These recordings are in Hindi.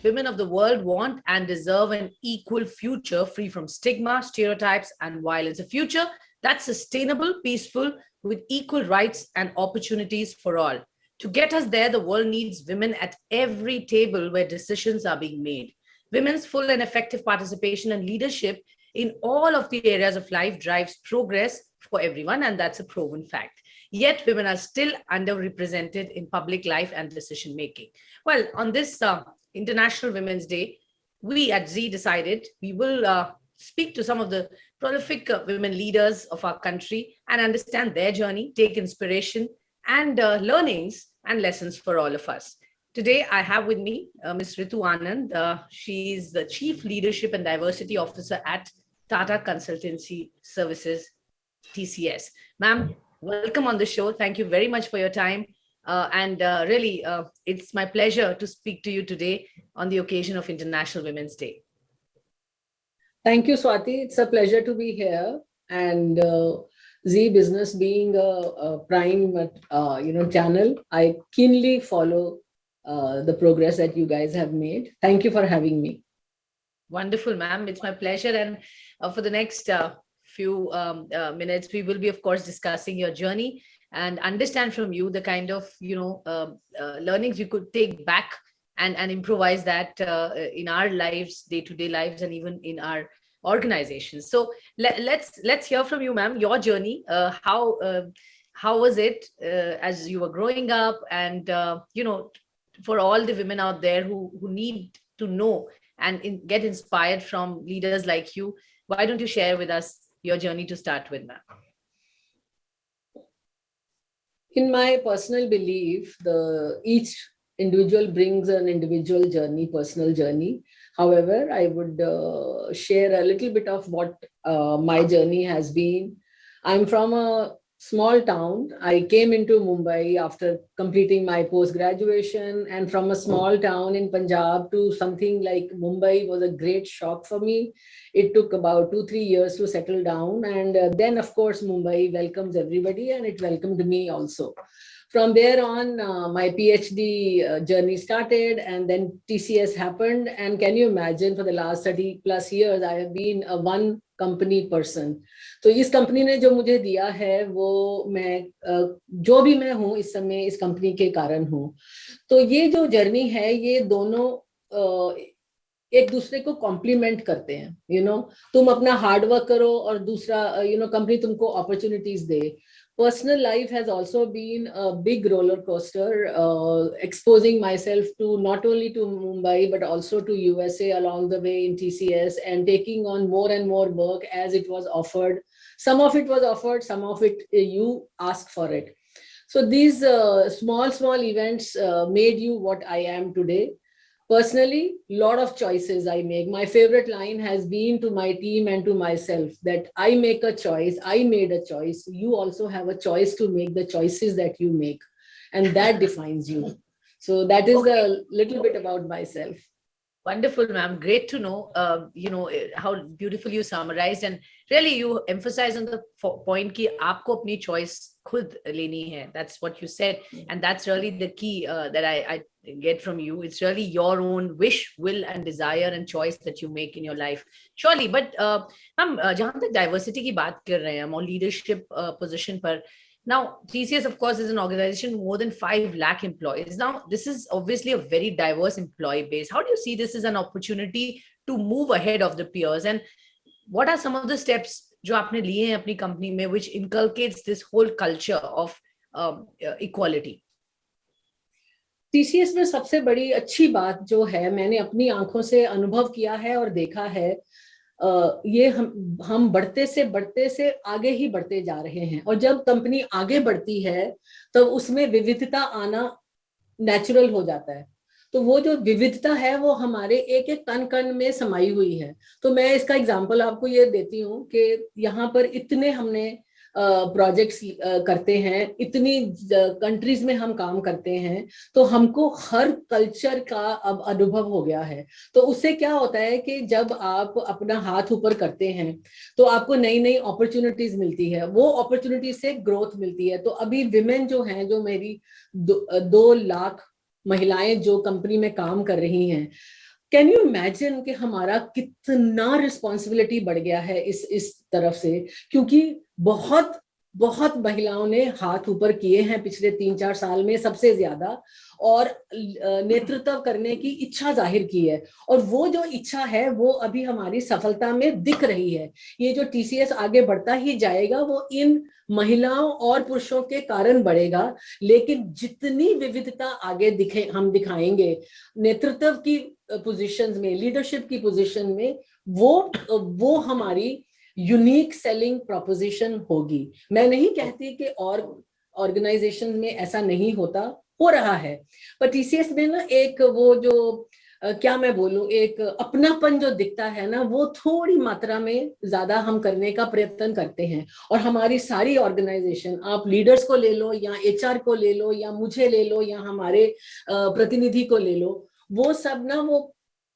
women of the world want and deserve an equal future free from stigma, stereotypes, and violence. A future that's sustainable, peaceful, with equal rights and opportunities for all. To get us there, the world needs women at every table where decisions are being made. Women's full and effective participation and leadership in all of the areas of life drives progress for everyone, and that's a proven fact. Yet, women are still underrepresented in public life and decision making. Well, on this International Women's Day, we at Z decided we will speak to some of the prolific women leaders of our country and understand their journey, take inspiration and learnings and lessons for all of us. Today, I have with me Ms. Ritu Anand. She is the Chief Leadership and Diversity Officer at Tata Consultancy Services, TCS. Ma'am, welcome on the show. Thank you very much for your time. Really, it's my pleasure to speak to you today on the occasion of International Women's Day. Thank you, Swati. It's a pleasure to be here. And Z Business being a prime, channel, I keenly follow the progress that you guys have made. Thank you for having me. Wonderful, ma'am. It's my pleasure. And for the next few minutes, we will be, of course, discussing your journey and understand from you the kind of, learnings you could take back and improvise that in our lives, day-to-day lives, and even in our organizations. So let's hear from you, ma'am, your journey. How was it as you were growing up? And, for all the women out there who need to know and get inspired from leaders like you, why don't you share with us your journey to start with, ma'am? In my personal belief, each individual brings an individual journey, personal journey. However, I would share a little bit of what my journey has been. I'm from a small town. I came into Mumbai after completing my post-graduation, and from a small town in Punjab to something like Mumbai was a great shock for me. It took about 2-3 years to settle down. And then, of course, Mumbai welcomes everybody, and it welcomed me also. From there on, my PhD journey started, and then TCS happened. And can you imagine, for the last 30 plus years, I have been a one company person. तो इस कंपनी ने जो मुझे दिया है वो मैं जो भी मैं हूँ इस समय इस कंपनी के कारण हूँ. तो ये जो जर्नी है ये दोनों एक दूसरे को कॉम्प्लीमेंट करते हैं. तुम अपना हार्ड वर्क करो और दूसरा कंपनी तुमको opportunities they. Personal life has also been a big roller coaster, exposing myself to not only to Mumbai, but also to USA along the way in TCS, and taking on more and more work as it was offered. Some of it was offered, some of it you asked for it. So these small events made you what I am today. Personally, a lot of choices I make. My favorite line has been to my team and to myself that I make a choice, I made a choice. You also have a choice to make the choices that you make. And that defines you. So that is a little bit about myself. Wonderful, ma'am. Great to know, how beautiful you summarized, and really you emphasize on the point कि आपको अपनी choice खुद लेनी है. That's what you said, and that's really the key that I get from you. It's really your own wish, will, and desire and choice that you make in your life. Surely, but हम जहाँ तक diversity की बात कर रहे हैं हम और leadership position पर. Now, TCS, of course, is an organization with more than 5 lakh employees. Now, this is obviously a very diverse employee base. How do you see this as an opportunity to move ahead of the peers? And what are some of the steps जो आपने लिए हैं अपनी company में which inculcates this whole culture of equality? TCS में सबसे बड़ी अच्छी बात जो है, मैंने अपनी आंखों से अनुभव किया है और देखा है, ये हम बढ़ते से आगे ही बढ़ते जा रहे हैं. और जब कंपनी आगे बढ़ती है तो उसमें विविधता आना नेचुरल हो जाता है. तो वो जो विविधता है वो हमारे एक एक कण कण में समाई हुई है. तो मैं इसका एग्जांपल आपको ये देती हूँ कि यहाँ पर इतने हमने प्रोजेक्ट्स करते हैं, इतनी कंट्रीज में हम काम करते हैं, तो हमको हर कल्चर का अब अनुभव हो गया है. तो उससे क्या होता है कि जब आप अपना हाथ ऊपर करते हैं तो आपको नई नई अपॉर्चुनिटीज मिलती है, वो अपॉर्चुनिटीज से ग्रोथ मिलती है. तो अभी विमेन जो हैं, जो मेरी 2 लाख महिलाएं जो कंपनी में काम कर रही हैं, कैन यू इमेजिन कि हमारा कितना रिस्पॉन्सिबिलिटी बढ़ गया है इस तरफ से, क्योंकि बहुत बहुत महिलाओं ने हाथ ऊपर किए हैं पिछले 3-4 साल में सबसे ज्यादा, और नेतृत्व करने की इच्छा जाहिर की है, और वो जो इच्छा है वो अभी हमारी सफलता में दिख रही है। ये जो टीसीएस आगे बढ़ता ही जाएगा वो इन महिलाओं और पुरुषों के कारण बढ़ेगा, लेकिन जितनी विविधता आगे हम दिखाएंगे नेतृत्व की पोजीशंस में, लीडरशिप की पोजीशन में, वो हमारी यूनिक सेलिंग प्रोपोजिशन होगी। मैं नहीं कहती कि और ऑर्गेनाइजेशन में ऐसा नहीं होता, हो रहा है, पर टीसीएस में ना एक वो जो क्या मैं बोलूं, एक अपनापन जो दिखता है ना, वो थोड़ी मात्रा में ज्यादा हम करने का प्रयत्न करते हैं। और हमारी सारी ऑर्गेनाइजेशन, आप लीडर्स को ले लो या एचआर को ले लो या मुझे ले लो या हमारे प्रतिनिधि को ले लो, वो सब ना वो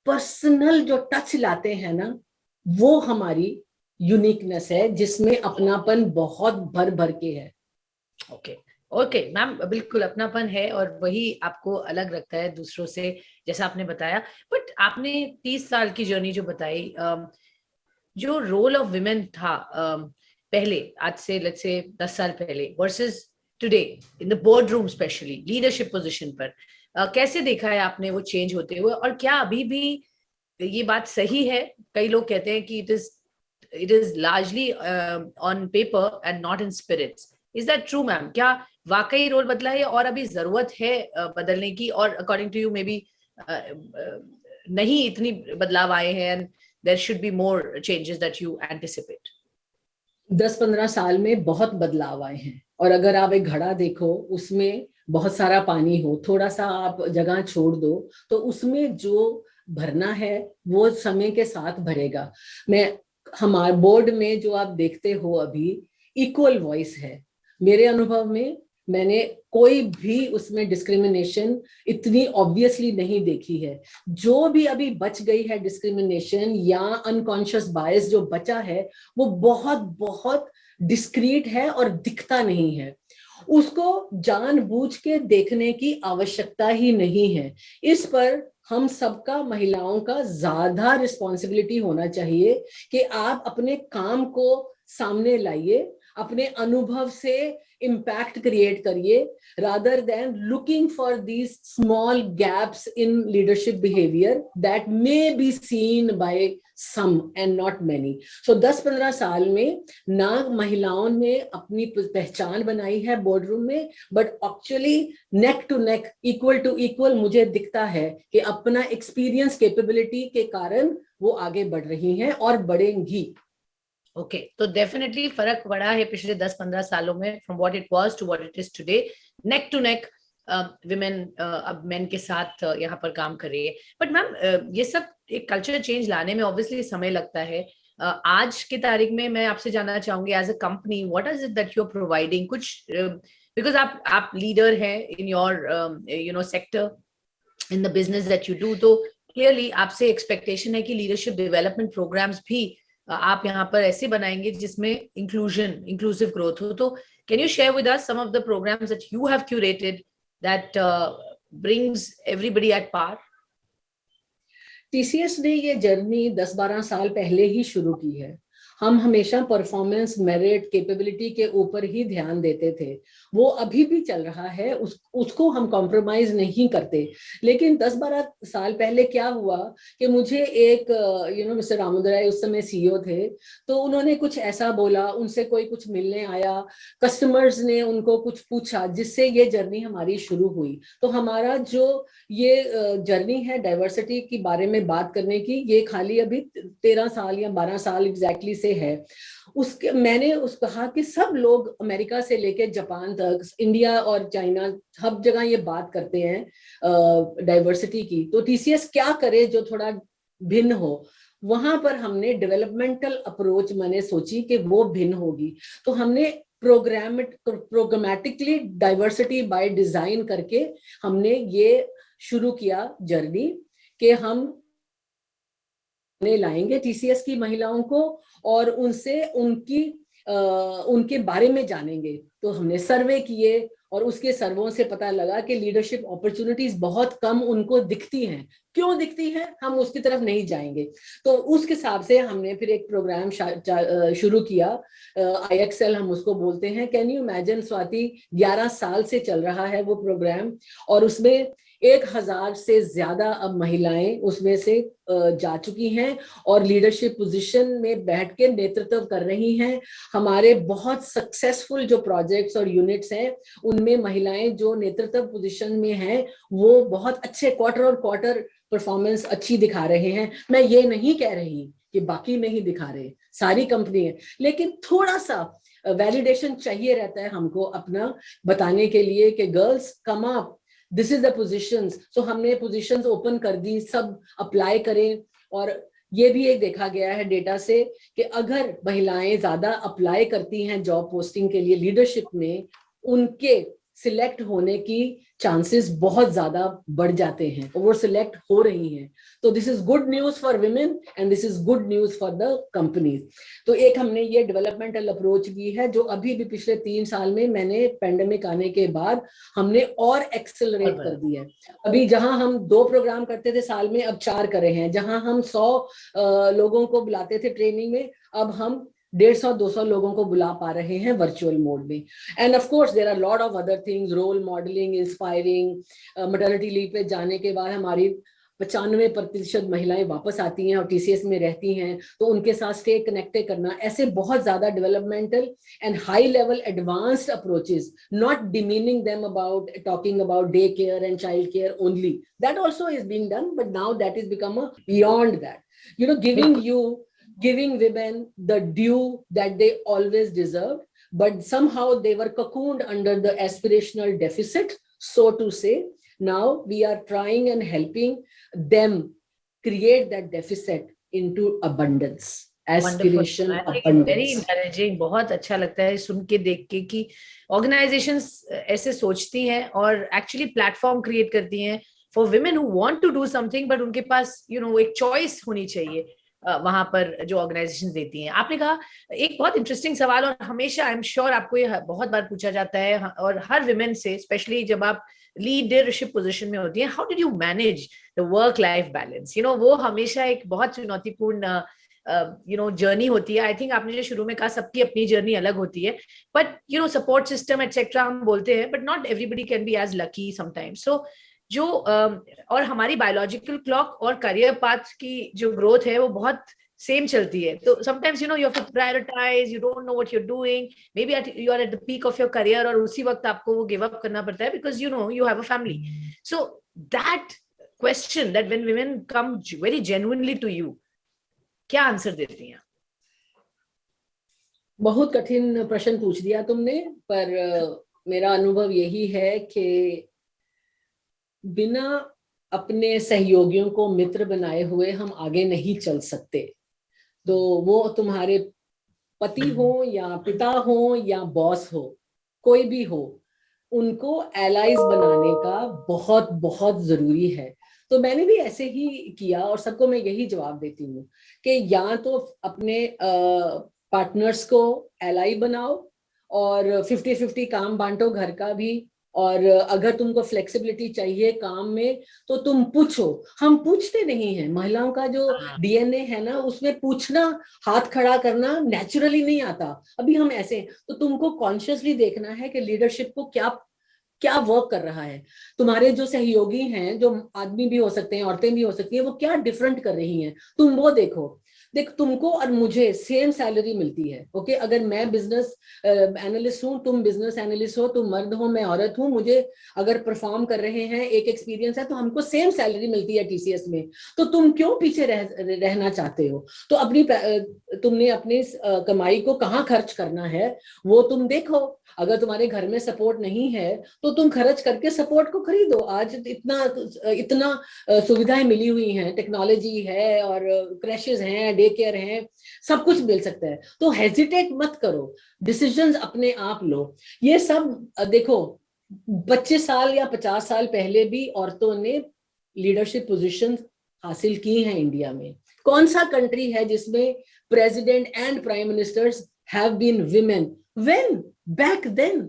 पर्सनल जो टच लाते हैं ना, वो हमारी यूनिकनेस है, जिसमें अपनापन बहुत भर भर के है। ओके ओके मैम, बिल्कुल अपनापन है और वही आपको अलग रखता है दूसरों से, जैसा आपने बताया। बट आपने 30 साल की जर्नी जो बताई, जो रोल ऑफ विमेन था पहले, आज से लेट्स से 10 साल पहले versus today in the board room, specially leadership position पर, कैसे देखा है आपने वो चेंज होते हुए? और क्या अभी भी ये बात सही है? कई लोग कहते हैं कि it is largely on paper and not in spirits. Is that true ma'am? क्या वाकई रोल बदला है और अभी जरूरत है बदलने की, और according to you maybe नहीं इतनी बदलाव आए हैं and there should be more changes that you anticipate? 10-15 साल में बहुत बदलाव आए हैं, और अगर आप एक घड़ा देखो, उसमें बहुत सारा पानी हो, थोड़ा सा आप जगह छोड़ दो, तो उसमें जो भरना है वो समय के साथ भरेगा। मैं हमारे बोर्ड में जो आप देखते हो अभी, इक्वल वॉइस है मेरे अनुभव में। मैंने कोई भी उसमें डिस्क्रिमिनेशन इतनी ऑब्वियसली नहीं देखी है। जो भी अभी बच गई है डिस्क्रिमिनेशन या अनकॉन्शियस बायस जो बचा है, वो बहुत बहुत डिस्क्रीट है और दिखता नहीं है। उसको जानबूझ के देखने की आवश्यकता ही नहीं है। इस पर हम सबका, महिलाओं का ज्यादा रिस्पॉन्सिबिलिटी होना चाहिए कि आप अपने काम को सामने लाइए, अपने अनुभव से इम्पैक्ट क्रिएट करिए, rather than looking for these small gaps in leadership behavior that may be seen by some and not many. So 10-15 साल में ना महिलाओं ने अपनी पहचान बनाई है बोर्ड रूम में, but actually neck to neck, equal to equal मुझे दिखता है कि अपना एक्सपीरियंस, कैपेबिलिटी के कारण वो आगे बढ़ रही हैं और बढ़ेंगी। ओके, तो डेफिनेटली फर्क पड़ा है पिछले 10-15 सालों में, from what it was to what it is today. Neck to neck women अब मेन के साथ यहाँ पर काम कर रही है। बट मैम, ये सब एक कल्चर चेंज लाने में ऑब्वियसली समय लगता है। आज की तारीख में मैं आपसे जानना चाहूंगी, as a company what is it that you are providing? कुछ बिकॉज आप लीडर हैं in your sector, in the business that you do, तो क्लियरली आपसे एक्सपेक्टेशन है कि लीडरशिप डेवलपमेंट प्रोग्राम्स भी आप यहाँ पर ऐसे बनाएंगे जिसमें इंक्लूसिव ग्रोथ हो। तो can you share with us some of the programmes that you have curated that brings everybody at par? TCS ने ये जर्नी 10-12 साल पहले ही शुरू की है। हम हमेशा परफॉर्मेंस, मेरिट, कैपेबिलिटी के ऊपर ही ध्यान देते थे। वो अभी भी चल रहा है, उसको हम कॉम्प्रोमाइज नहीं करते। लेकिन 10-12 साल पहले क्या हुआ कि मुझे एक मिस्टर रामोदराय उस समय सीईओ थे, तो उन्होंने कुछ ऐसा बोला, उनसे कोई कुछ मिलने आया, कस्टमर्स ने उनको कुछ पूछा, जिससे ये जर्नी हमारी शुरू हुई। तो हमारा जो ये जर्नी है डाइवर्सिटी के बारे में बात करने की, ये खाली अभी 13 साल या 12 साल एग्जैक्टली से है। उसके मैंने कहा कि सब लोग अमेरिका से लेके जापान तक, इंडिया और चाइना, हर जगह ये बात करते हैं डाइवर्सिटी की, तो टीसीएस क्या करे जो थोड़ा भिन्न हो। वहां पर हमने डेवलपमेंटल अप्रोच मैंने सोची कि वो भिन्न होगी, तो हमने प्रोग्रामेटिकली डाइवर्सिटी बाय डिजाइन करके हमने ये शुरू किया जर्नी कि हम लाएंगे टीसीएस की महिलाओं को और उनसे उनकी उनके बारे में जानेंगे। तो हमने सर्वे किए और उसके सर्वों से पता लगा कि लीडरशिप अपॉर्चुनिटीज बहुत कम उनको दिखती हैं। क्यों दिखती है, हम उसकी तरफ नहीं जाएंगे। तो उस हिसाब से हमने फिर एक प्रोग्राम शुरू किया, IXL हम उसको बोलते हैं। कैन यू इमेजिन स्वाति, 11 साल से चल रहा है वो प्रोग्राम, और उसमें 1000 से ज्यादा अब महिलाएं उसमें से जा चुकी हैं और लीडरशिप पोजीशन में बैठ के नेतृत्व कर रही हैं। हमारे बहुत सक्सेसफुल जो प्रोजेक्ट्स और यूनिट्स हैं उनमें महिलाएं जो नेतृत्व पोजीशन में हैं वो बहुत अच्छे क्वार्टर और क्वार्टर परफॉर्मेंस अच्छी दिखा रहे हैं। मैं ये नहीं कह रही कि बाकी नहीं दिखा रहे, सारी कंपनी है, लेकिन थोड़ा सा वैलिडेशन चाहिए रहता है हमको अपना बताने के लिए कि girls come up, this is the positions. So हमने पोजीशंस ओपन कर दी, सब अप्लाई करें। और ये भी एक देखा गया है डेटा से कि अगर महिलाएं ज्यादा अप्लाई करती हैं जॉब पोस्टिंग के लिए लीडरशिप में, उनके सिलेक्ट होने की चांसेस बहुत ज्यादा बढ़ जाते हैं और वो सिलेक्ट हो रही हैं। तो this is good news for women and this is good news for the companies. तो एक हमने ये डेवलपमेंटल अप्रोच ली है जो अभी भी पिछले 3 साल में मैंने पेंडेमिक आने के बाद हमने और एक्सेलरेट कर दी है। अभी जहां हम 2 प्रोग्राम करते थे साल में, अब 4 कर रहे हैं। जहां हम 100 लोगों को बुलाते थे ट्रेनिंग में, अब हम 150-200 लोगों को बुला पा रहे हैं वर्चुअल मोड में। And of course there are lot of other things, role modelling, inspiring. Maternity leave पे जाने के बाद हमारी 95% महिलाएं वापस आती हैं और TCS में रहती हैं, तो उनके साथ स्टे कनेक्टेड करना, ऐसे बहुत ज्यादा developmental and high level advanced approaches, not demeaning them about talking about day care and child care only, that also is being done, but now that is become a beyond that, you know, giving women the due that they always deserved, but somehow they were cocooned under the aspirational deficit, so to say. Now we are trying and helping them create that deficit into abundance, aspiration, abundance. Very encouraging, बहुत अच्छा लगता है सुन के, देख के कि ऑर्गेनाइजेशंस ऐसे सोचती हैं और एक्चुअली प्लेटफॉर्म क्रिएट करती हैं for women who want to do something, but उनके पास एक चॉइस होनी चाहिए वहां पर जो ऑर्गेनाइजेशन देती हैं। आपने कहा एक बहुत इंटरेस्टिंग सवाल, और हमेशा आई एम श्योर आपको ये बहुत बार पूछा जाता है और हर विमेन से, स्पेशली जब आप लीडरशिप पोजीशन में होती हैं, how did you manage the work life balance? वो हमेशा एक बहुत चुनौतीपूर्ण जर्नी होती है। आई थिंक आपने जो शुरू में कहा सबकी अपनी जर्नी अलग होती है, बट सपोर्ट सिस्टम एटसेट्रा हम बोलते हैं, but not everybody can be as lucky sometimes. So जो और हमारी बायोलॉजिकल क्लॉक और करियर पाथ की जो ग्रोथ है वो बहुत सेम चलती है। तो sometimes you have to prioritise, you don't know what you are doing, maybe you are at the peak of your career, और उसी वक्त आपको वो गिव अप करना पड़ता है because you have a family. So that question, that when women come very genuinely to you, क्या आंसर देती हैं? बहुत कठिन प्रश्न पूछ दिया तुमने, पर मेरा अनुभव यही है कि बिना अपने सहयोगियों को मित्र बनाए हुए हम आगे नहीं चल सकते। तो वो तुम्हारे पति हो या पिता हो या बॉस हो, कोई भी हो, उनको एलाइज बनाने का बहुत बहुत जरूरी है। तो मैंने भी ऐसे ही किया और सबको मैं यही जवाब देती हूँ कि या तो अपने पार्टनर्स को एलाई बनाओ और 50-50 काम बांटो घर का भी, और अगर तुमको फ्लेक्सिबिलिटी चाहिए काम में तो तुम पूछो। हम पूछते नहीं हैं, महिलाओं का जो DNA है ना उसमें पूछना, हाथ खड़ा करना नेचुरली नहीं आता। अभी हम ऐसे, तो तुमको कॉन्शियसली देखना है कि लीडरशिप को क्या वर्क कर रहा है। तुम्हारे जो सहयोगी हैं, जो आदमी भी हो सकते हैं, औरतें भी हो सकती हैं, वो क्या डिफरेंट कर रही हैं, तुम वो देखो। देख, तुमको और मुझे सेम सैलरी मिलती है, ओके? अगर मैं बिजनेस एनालिस्ट हूँ, तुम बिजनेस एनालिस्ट हो, तुम मर्द हो, मैं औरत हूँ, मुझे अगर परफॉर्म कर रहे हैं, एक एक्सपीरियंस है, तो हमको सेम सैलरी मिलती है TCS में। तो तुम क्यों पीछे रहना चाहते हो? तो तुमने अपनी कमाई को कहाँ खर्च करना है वो तुम देखो। अगर तुम्हारे घर में सपोर्ट नहीं है तो तुम खर्च करके सपोर्ट को खरीदो। आज इतना सुविधाएं मिली हुई हैं, टेक्नोलॉजी है और क्रैशेस हैं, डे केयर है, सब कुछ मिल सकता है। तो हेजिटेट मत करो, डिसीजंस अपने आप लो। ये सब देखो, 25 साल या 50 साल पहले भी औरतों ने लीडरशिप पोजीशन हासिल की हैं इंडिया में। कौन सा कंट्री है जिसमें president and prime ministers have been women. When? Back then.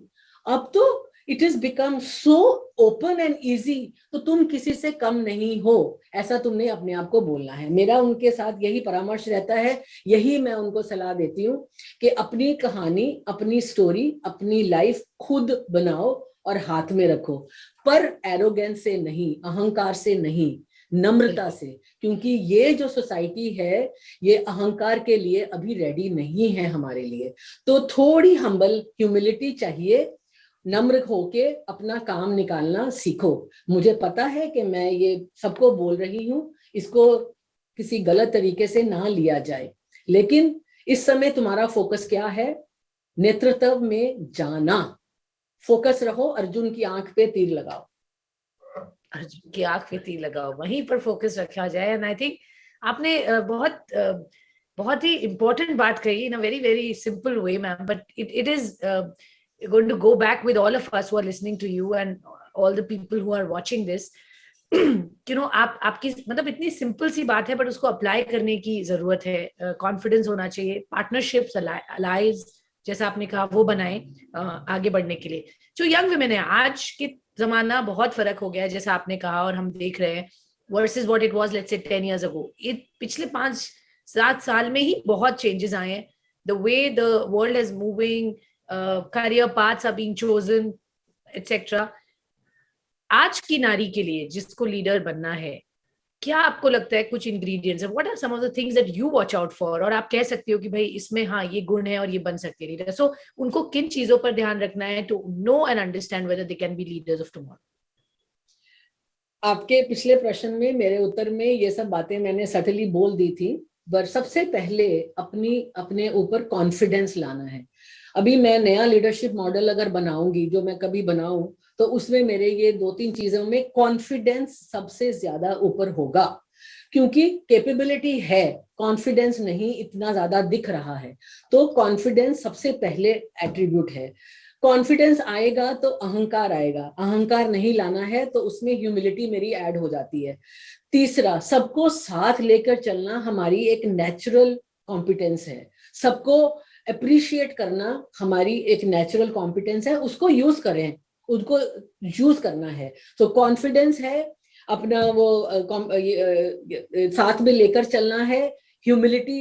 अब तो it has become so open and easy. तो तुम किसी से कम नहीं हो, ऐसा तुमने अपने आप को बोलना है. मेरा उनके साथ यही परामर्श रहता है, यही मैं उनको सलाह देती हूँ कि अपनी कहानी, अपनी स्टोरी, अपनी लाइफ खुद बनाओ और हाथ में रखो, पर एरोगेंस से नहीं, अहंकार से नहीं, नम्रता से. क्योंकि ये जो सोसाइटी है ये अहंकार के लिए अभी रेडी नहीं है हमारे लिए. तो थोड़ी हम्बल ह्यूमिलिटी चाहिए, नम्र होके अपना काम निकालना सीखो. मुझे पता है कि मैं ये सबको बोल रही हूँ, इसको किसी गलत तरीके से ना लिया जाए, लेकिन इस समय तुम्हारा फोकस क्या है? नेतृत्व में जाना. फोकस रहो, अर्जुन की आंख पे तीर लगाओ. अर्जुन की आंख पे तीर लगाओ, वहीं पर फोकस रखा जाए. एंड आई थिंक आपने बहुत ही इम्पोर्टेंट बात कही in a very very simple way ma'am, but it is going to go back with all of us who are listening to you and all the people who are watching this. You know, आपकी मतलब इतनी सिंपल सी बात है, बट उसको अप्लाई करने की जरूरत है. कॉन्फिडेंस होना चाहिए, पार्टनरशिप्स, अलाइज जैसा आपने कहा वो बनाए आगे बढ़ने के लिए. जो यंग वुमेन है, आज के जमाना बहुत फर्क हो गया है जैसा आपने कहा, और हम देख रहे हैं versus what it was let's say 10 years ago. पिछले 5-7 साल में ही बहुत चेंजेस आए हैं. The way the world is moving, career paths are being chosen, etc. आज की नारी के लिए जिसको लीडर बनना है, क्या आपको लगता है कुछ इंग्रेडिएंट्स है? What are some of the things that you watch out for, और आप कह सकते हो कि भाई इसमें हाँ ये गुण है और ये बन सकते हैं लीडर. सो उनको किन चीजों पर ध्यान रखना है to know and understand whether they can be leaders of tomorrow? आपके पिछले प्रश्न में, मेरे उत्तर में ये सब बातें मैंने सटली बोल दी थी. पर सबसे पहले अपने ऊपर कॉन्फिडेंस लाना है. अभी मैं नया लीडरशिप मॉडल अगर बनाऊंगी, जो मैं कभी बनाऊं, तो उसमें मेरे ये 2-3 चीजों में कॉन्फिडेंस सबसे ज्यादा ऊपर होगा. क्योंकि कैपेबिलिटी है, कॉन्फिडेंस नहीं इतना ज्यादा दिख रहा है. तो कॉन्फिडेंस सबसे पहले एट्रीब्यूट है. कॉन्फिडेंस आएगा तो अहंकार आएगा, अहंकार नहीं लाना है तो उसमें ह्यूमिलिटी मेरी ऐड हो जाती है. तीसरा, सबको साथ लेकर चलना हमारी एक नेचुरल कॉम्पिटेंस है. सबको अप्रिशिएट करना हमारी एक नेचुरल कॉम्पिटेंस है. उसको यूज करें, उसको यूज करना है. तो कॉन्फिडेंस है, अपना वो साथ में लेकर चलना है, ह्यूमिलिटी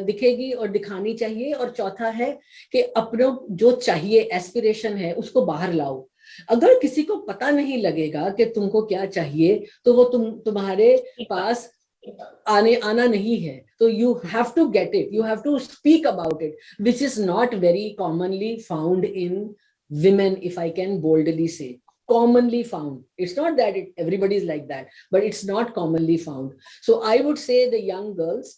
दिखेगी और दिखानी चाहिए. और चौथा है कि अपना जो चाहिए, एस्पिरेशन है, उसको बाहर लाओ. अगर किसी को पता नहीं लगेगा कि तुमको क्या चाहिए, तो वो तुम्हारे पास आना नहीं है. तो you have to get it, you have to speak about it, which is not very commonly found in women, if I can boldly say. Commonly found. It's not that everybody is like that, but it's not commonly found. So I would say the young girls,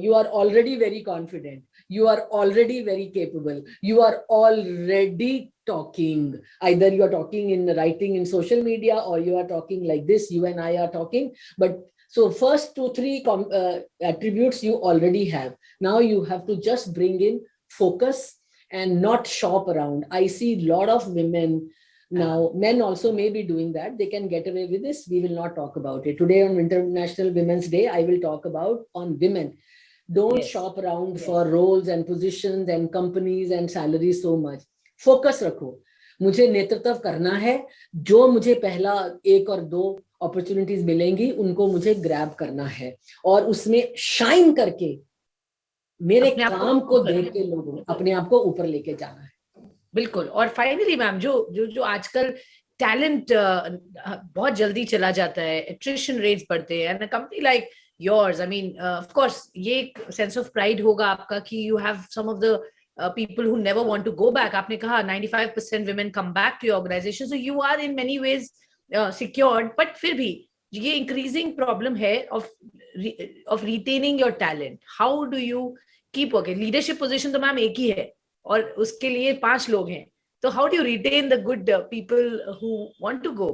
you are already very confident. You are already very capable. You are already talking. Either you are talking in writing in social media, or you are talking like this. You and I are talking. But so first 2-3 attributes you already have. Now you have to just bring in focus and not shop around. I see a lot of women now, men also may be doing that. They can get away with this. We will not talk about it. Today on International Women's Day, I will talk about on women. Don't shop around for roles and positions and companies and salaries so much. Focus रखो. मुझे नेतृत्व करना है. जो मुझे पहला 1 और 2 अपॉर्चुनिटीज मिलेंगी, उनको मुझे ग्रैब करना है और उसमें शाइन करके मेरे काम को देख के लोगों अपने आप को ऊपर लेके जाना है. बिल्कुल. और फाइनली मैम, जो आजकल टैलेंट बहुत जल्दी चला जाता है, एट्रिशन रेट्स बढ़ते हैं, and a company like yours, I mean of course ये एक सेंस ऑफ प्राइड होगा आपका कि you have some of the people who never want to go back. आपने कहा 95% women come back to your organization, so you are in many ways secured. But फिर भी ये increasing problem है of retaining your talent. How do you keep working? Leadership position तो मैम एक ही है और उसके लिए 5 लोग हैं. तो how do you retain the good people who want to go?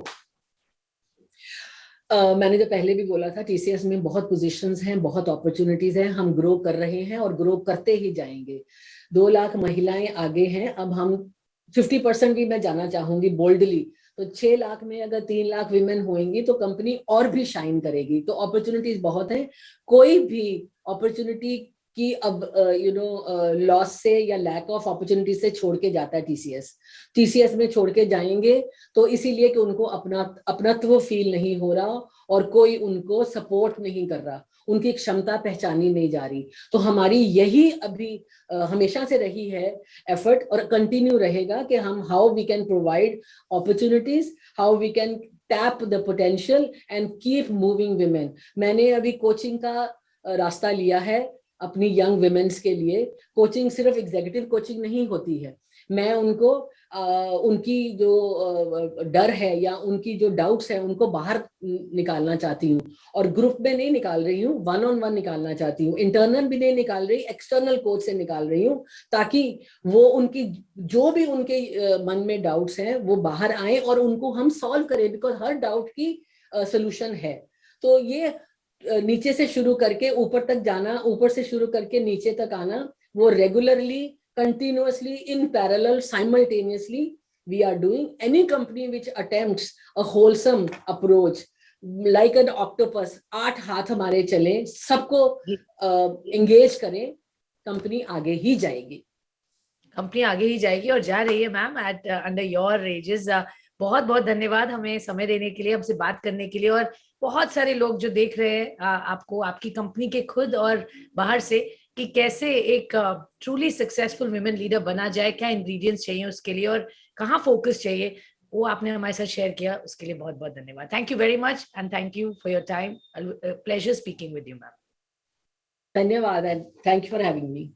मैंने जो पहले भी बोला था, टीसीएस में बहुत पोजीशंस हैं, बहुत अपॉर्चुनिटीज हैं. हम ग्रो कर रहे हैं और ग्रो करते ही जाएंगे. 2 लाख महिलाएं आगे हैं. अब हम 50% भी मैं जाना चाहूंगी बोल्डली. तो 6 लाख में अगर 3 लाख विमेन होंगी तो कंपनी और भी शाइन करेगी. तो अपॉर्चुनिटीज बहुत हैं. कोई भी अपॉर्चुनिटी कि अब लॉस से या लैक ऑफ अपॉर्चुनिटी से छोड़ के जाता है टीसीएस में छोड़ के जाएंगे तो इसीलिए कि उनको अपनत्व फील नहीं हो रहा और कोई उनको सपोर्ट नहीं कर रहा, उनकी क्षमता पहचानी नहीं जा रही। तो हमारी यही अभी हमेशा से रही है एफर्ट और कंटिन्यू रहेगा कि हम how we can provide opportunities, how we can tap the potential and keep moving women. मैंने अभी कोचिंग का रास्ता लिया है अपनी यंग वुमेन्स के लिए। कोचिंग सिर्फ एग्जीक्यूटिव कोचिंग नहीं होती है, मैं उनको उनकी जो डर है या उनकी जो डाउट्स है उनको बाहर निकालना चाहती हूँ, और ग्रुप में नहीं निकाल रही हूँ, वन ऑन वन निकालना चाहती हूँ, इंटरनल भी नहीं निकाल रही, एक्सटर्नल कोच से निकाल रही हूँ, ताकि वो उनकी जो भी उनके मन में डाउट्स हैं वो बाहर आए और उनको हम सॉल्व करें, बिकॉज हर डाउट की सोल्यूशन है। तो ये नीचे से शुरू करके ऊपर तक जाना, ऊपर से शुरू करके नीचे तक आना, वो regularly, continuously, in parallel, simultaneously we are doing. Any company which attempts a wholesome approach like an octopus, 8 हाथ हमारे चले, सबको engage करें, कंपनी आगे ही जाएगी। कंपनी आगे ही जाएगी और जा रही है ma'am at under your aegis. बहुत बहुत धन्यवाद हमें समय देने के लिए, हमसे बात करने के लिए। और बहुत सारे लोग जो देख रहे हैं आपको, आपकी कंपनी के खुद और बाहर से, कि कैसे एक ट्रूली सक्सेसफुल वुमेन लीडर बना जाए, क्या इंग्रेडिएंट्स चाहिए उसके लिए और कहाँ फोकस चाहिए, वो आपने हमारे साथ शेयर किया, उसके लिए बहुत बहुत धन्यवाद। Thank you very much and thank you for your time. Pleasure speaking with you ma'am. धन्यवाद and thank you for having me.